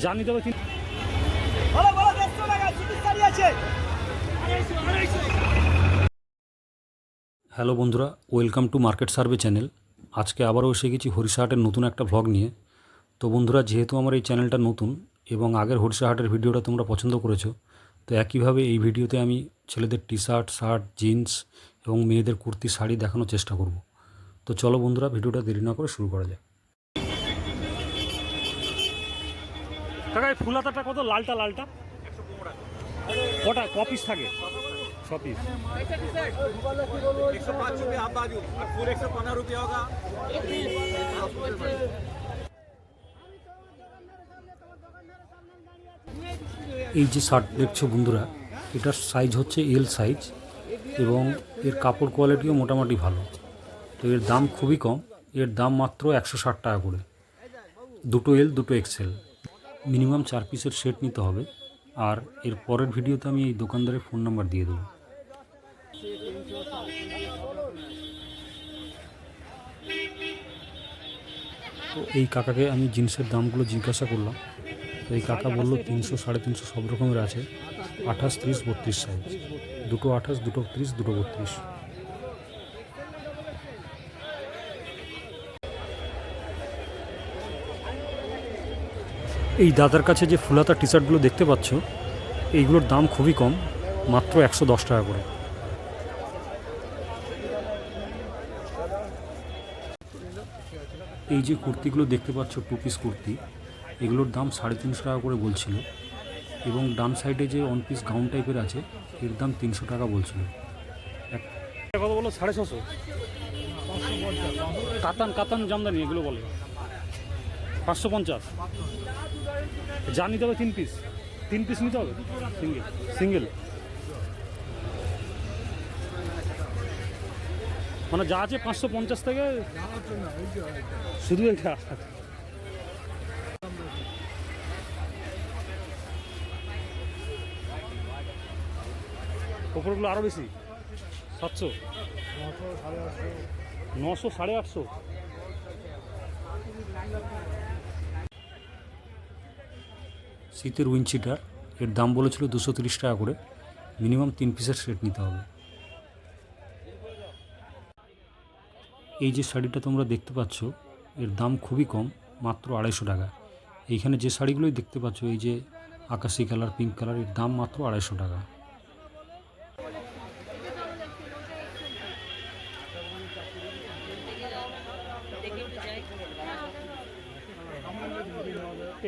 জানি তবে হ্যালো বন্ধুরা, welcome to market survey channel. আজকে আবারও এসে গেছি হরিশাহাটের নতুন একটা ভ্লগ নিয়ে। তো বন্ধুরা, যেহেতু আমার এই চ্যানেলটা নতুন এবং আগের হরিশাহাটের ভিডিওটা তোমরা পছন্দ করেছো, তো একইভাবে এই ভিডিওতে আমি ছেলেদের টি শার্ট, শার্ট, জিন্স এবং মেয়েদের কুর্তি, শাড়ি দেখানোর চেষ্টা করব। তো চলো বন্ধুরা, ভিডিওটা দেরি না করে শুরু করা যায়। কাকা, এই ফুলাতাটা কত? লালটা কটা কপিস থাকে? 6 পিস। এই যে শার্ট দেখছো বন্ধুরা, এটার সাইজ হচ্ছে এল সাইজ এবং এর কাপড় কোয়ালিটিও মোটামুটি ভালো। তো এর দাম খুবই কম, এর দাম মাত্র 160 টাকা করে। দুটো এল, দুটো এক্সেল, মিনিমাম 4 পিসের সেট নিতে হবে। আর এর পরের ভিডিওতে আমি এই দোকানদারের ফোন নাম্বার দিয়ে দেবো। তো এই কাকাকে আমি জিন্সের দামগুলো জিজ্ঞাসা করলাম। তো এই কাকা বললো 300, 350 সব রকমের আছে। 28, 30, 32 সাইজ, দুটো 28, দুটো 30, দুটো 32। এই দাদার কাছে যে ফুলাতা টি শার্টগুলো দেখতে পাচ্ছ, এইগুলোর দাম খুবই কম, মাত্র 110 টাকা করে। এই যে কুর্তিগুলো দেখতে পাচ্ছ, 2 পিস কুর্তি, এগুলোর দাম 350 টাকা করে বলছিল। এবং ডান সাইডে যে 1 পিস গাউন টাইপের আছে, এর দাম 300 টাকা বলছিল। কত বলো? 650। কাতান জামদানি এগুলো বলে 550। যা নিতে হবে 3 পিস নিতে হবে, সিঙ্গেল মানে যা আছে 550 থেকে শুধু এটা। ওপরগুলো আরও বেশি, 700, 900, 850। শীতের উইন্ডচিটার, এর দাম বলেছিল 230 টাকা করে, মিনিমাম 3 পিসের সেট নিতে হবে। এই যে শাড়িটা তোমরা দেখতে পাচ্ছ, এর দাম খুবই কম, মাত্র 250 টাকা। এইখানে যে শাড়িগুলোই দেখতে পাচ্ছ, এই যে আকাশি কালার, পিঙ্ক কালার, এর দাম মাত্র 250 টাকা।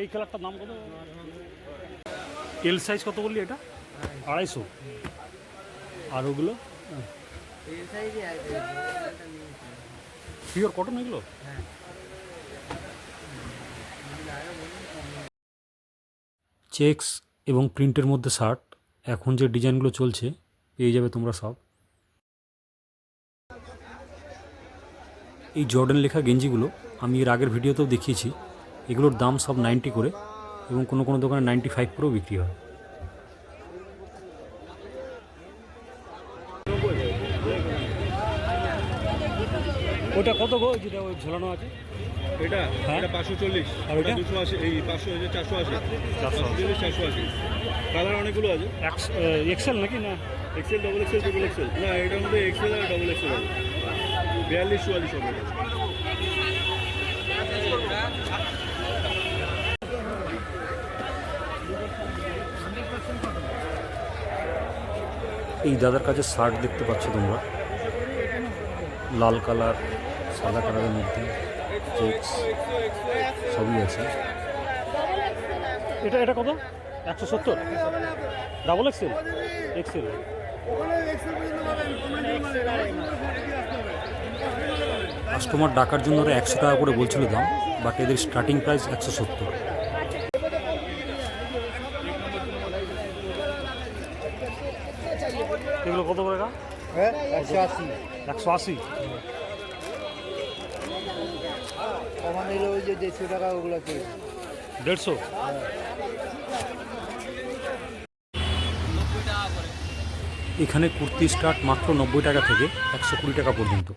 এই কালারটার দাম কত? এল সাইজ কত বললি? এটা 250। আর ওগুলো পিওর কটন এগুলো? চেক্স এবং প্রিন্টের মধ্যে শার্ট, এখন যে ডিজাইনগুলো চলছে পেয়ে যাবে তোমরা সব। এই জর্ডান লেখা গেঞ্জিগুলো আমি এর আগের ভিডিওতেও দেখিয়েছি। এগুলোর দাম সব 90 করে এবং কোনো কোনো দোকানে 95 করেও বিক্রি হয়। ওটা কত গো, যেটা ওই ঝোলানো আছে? এটা 540, আর ওটা 280, এই 500, 480, 480। কালার অনেকগুলো আছে। এক্সেল নাকি? না axel, double axel, triple axel. না, এটার মধ্যে এক্সেল আর ডবল এক্সেল আছে। 42, 44 হবে। এই দাদার কাছে শার্ট দেখতে পাচ্ছ তোমরা, লাল কালার, সাদা কালারের মধ্যে চেক্স সবই আছে। এটা কত? 170। Double XL? এক্সেল। কাস্টমার ডাকার জন্য ওরা 100 টাকা করে বলছিল দাম, বাট এদের স্টার্টিং প্রাইস 170। এগুলো কত করে? 180। 180। আমাদের ওই যে 150 টাকা, ওগুলো 150। এখানে কুর্তি স্টার্ট মাত্র 90 টাকা থেকে 120 টাকা পর্যন্ত।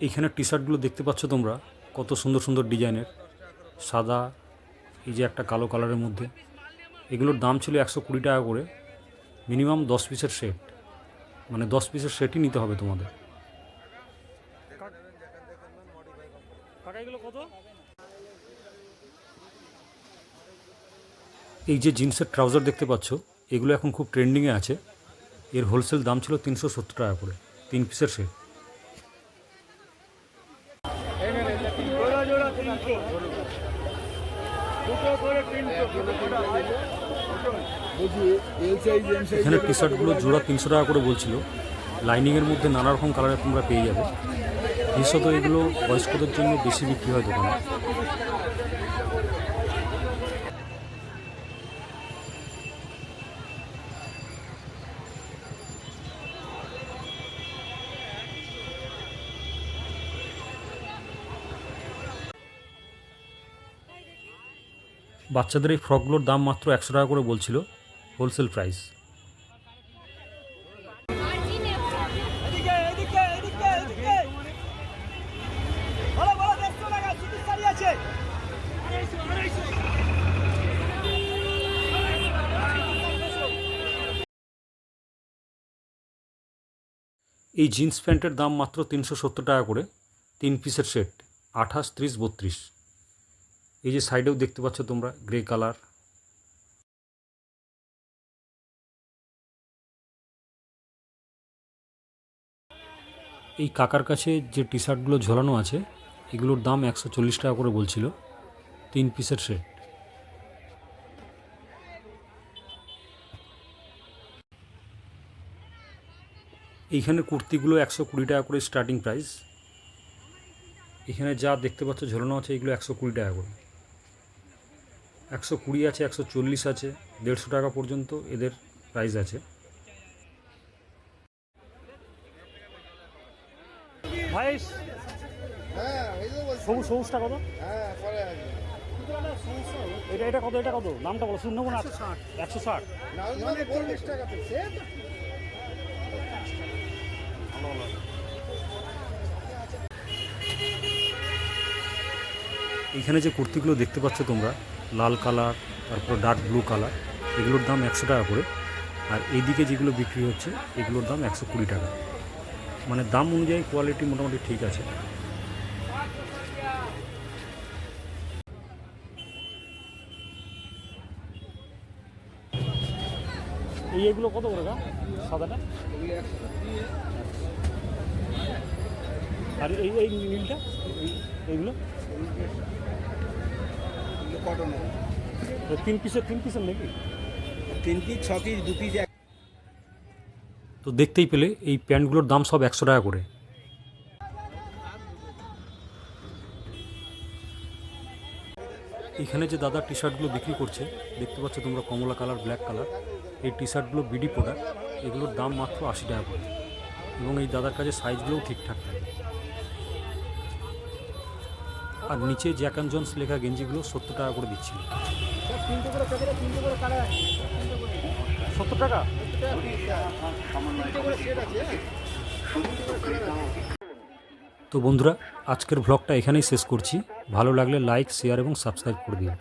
এইখানে টি শার্টগুলো দেখতে পাচ্ছ তোমরা, কত সুন্দর সুন্দর ডিজাইনের, সাদা, এই যে একটা কালো কালারের মধ্যে। এগুলোর দাম ছিল 120 টাকা করে, মিনিমাম 10 পিসের সেট, মানে 10 পিসের সেটই নিতে হবে তোমাদের। এই যে জিন্সের ট্রাউজার দেখতে পাচ্ছ, এগুলো এখন খুব ট্রেন্ডিংয়ে আছে। এর হোলসেল দাম ছিল 370 টাকা করে, 3 পিসের সেট। এখানে টি শার্টগুলো জোড়া 300 টাকা করে বলছিল। লাইনিংয়ের মধ্যে নানা রকম কালারের তোমরা পেয়ে যাবে। বিশেষত এগুলো বয়স্কদের জন্য বেশি বিক্রি হয় দোকানে। বাচ্চাদের এই ফ্রকগুলোর দাম মাত্র 100 টাকা করে বলছিল, হোলসেল প্রাইস। এই জিন্স প্যান্টের দাম মাত্র 370 টাকা করে, 3 পিসের সেট, 28, 30, 32। এই যে সাইডেও দেখতে পাচ্ছ তোমরা, গ্রে কালার। এই কাকার কাছে যে টি শার্টগুলো ঝোলানো আছে, এগুলোর দাম 140 টাকা করে বলছিল, 3 পিসের সেট। এইখানে কুর্তিগুলো 120 টাকা করে স্টার্টিং প্রাইস। এখানে যা দেখতে পাচ্ছ ঝোলানো আছে, এগুলো 120 টাকা করে। 120 আছে, 140 আছে, 150 টাকা পর্যন্ত এদের প্রাইস আছে। সবুজটা কত? এটা কত? এটা কত? নামটা বলো, 160। এইখানে যে কুর্তিগুলো দেখতে পাচ্ছ তোমরা, লাল কালার, তারপর ডার্ক ব্লু কালার, এগুলোর দাম 100 টাকা করে। আর এইদিকে যেগুলো বিক্রি হচ্ছে, এগুলোর দাম 120 টাকা। মানে দাম অনুযায়ী কোয়ালিটি মোটামুটি ঠিক আছে। এইগুলো কত করে? সাদাটা আর এই নীলটা, এইগুলো 3 পিসের নাকি? 3 পিস, 6 পিস, 2 পিস। তো দেখতেই পেলে এই প্যান্টগুলোর দাম সব 100 টাকা করে। এখানে যে দাদা টি শার্টগুলো বিক্রি করছে, দেখতে পাচ্ছ তোমরা, কমলা কালার, ব্ল্যাক কালার। এই টি শার্টগুলো বিডি প্রোডাক্ট, এগুলোর দাম মাত্র 80 টাকা করে। এবং এই দাদার কাছে সাইজগুলোও ঠিকঠাক থাকে। আর নিচে জ্যাক অ্যান্ড জন্স লেখা গেঞ্জিগুলো 70 টাকা করে দিচ্ছিল। 70 টাকা। তো বন্ধুরা, আজকের ভ্লগটা এখানেই শেষ করছি। ভালো লাগলে লাইক, শেয়ার এবং সাবস্ক্রাইব করে দিও।